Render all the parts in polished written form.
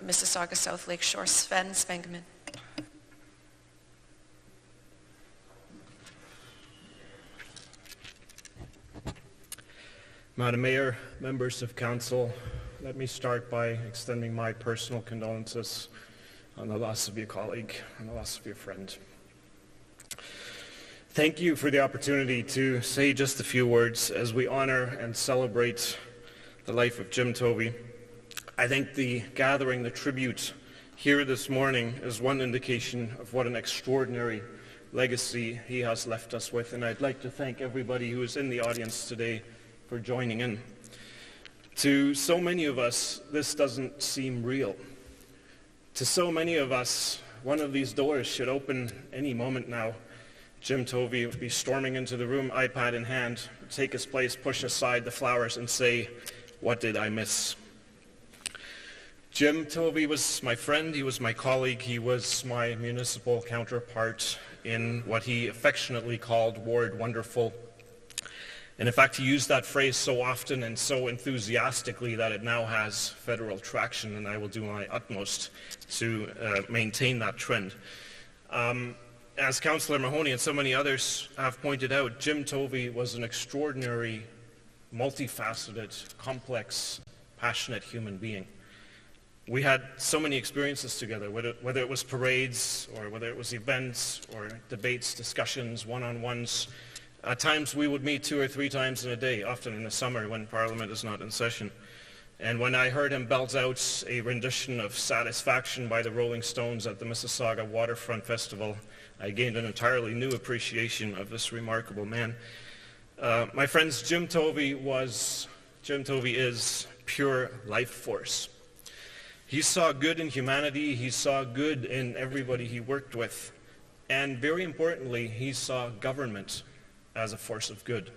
Mississauga South Lakeshore, Sven Spengemann. Madam Mayor, members of Council, let me start by extending my personal condolences on the loss of your colleague and the loss of your friend. Thank you for the opportunity to say just a few words as we honor and celebrate the life of Jim Tovey. I think the gathering, the tribute here this morning is one indication of what an extraordinary legacy he has left us with, and I'd like to thank everybody who is in the audience today for joining in. To so many of us, this doesn't seem real. To so many of us, one of these doors should open any moment now. Jim Tovey would be storming into the room, iPad in hand, take his place, push aside the flowers and say, "What did I miss?" Jim Tovey was my friend, he was my colleague, he was my municipal counterpart in what he affectionately called Ward Wonderful. And in fact, he used that phrase so often and so enthusiastically that it now has federal traction, and I will do my utmost to maintain that trend. As Councillor Mahoney and so many others have pointed out, Jim Tovey was an extraordinary, multifaceted, complex, passionate human being. We had so many experiences together, whether it was parades or whether it was events or debates, discussions, one-on-ones. At times we would meet 2 or 3 times in a day, often in the summer when Parliament is not in session. And when I heard him belt out a rendition of Satisfaction by the Rolling Stones at the Mississauga Waterfront Festival, I gained an entirely new appreciation of this remarkable man. My friends, Jim Tovey is pure life force. He saw good in humanity, he saw good in everybody he worked with, and very importantly, he saw government as a force of good.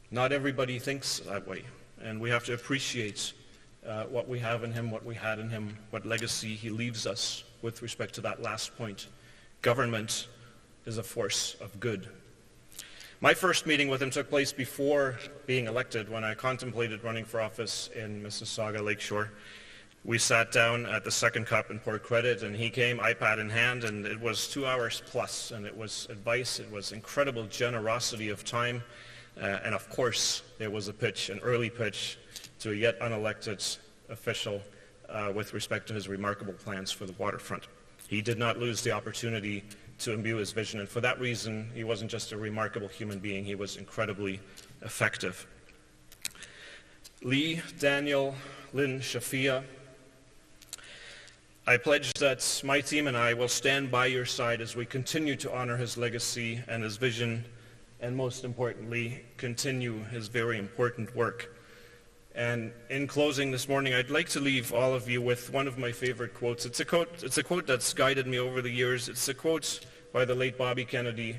Not everybody thinks that way, and we have to appreciate what we have in him, what we had in him, what legacy he leaves us with respect to that last point. Government is a force of good. My first meeting with him took place before being elected, when I contemplated running for office in Mississauga Lakeshore. We sat down at the Second Cup in Port Credit, and he came, iPad in hand, and it was 2 hours plus, and it was advice, it was incredible generosity of time, and of course there was a pitch, an early pitch, to a yet unelected official with respect to his remarkable plans for the waterfront. He did not lose the opportunity to imbue his vision, and for that reason he wasn't just a remarkable human being, he was incredibly effective. Lee, Daniel, Lynn, Shafia, I pledge that my team and I will stand by your side as we continue to honor his legacy and his vision, and most importantly, continue his very important work. And in closing this morning, I'd like to leave all of you with one of my favorite quotes. It's a quote that's guided me over the years. It's a quote by the late Bobby Kennedy,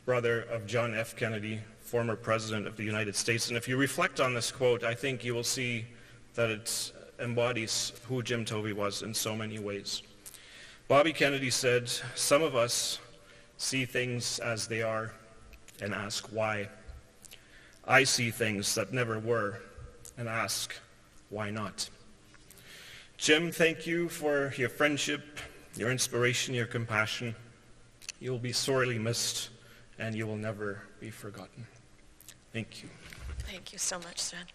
brother of John F. Kennedy, former President of the United States. And if you reflect on this quote, I think you will see that it embodies who Jim Tovey was in so many ways. Bobby Kennedy said, "Some of us see things as they are and ask why. I see things that never were and ask why not." Jim, thank you for your friendship, your inspiration, your compassion. You will be sorely missed, and you will never be forgotten. Thank you. Thank you so much, Sven.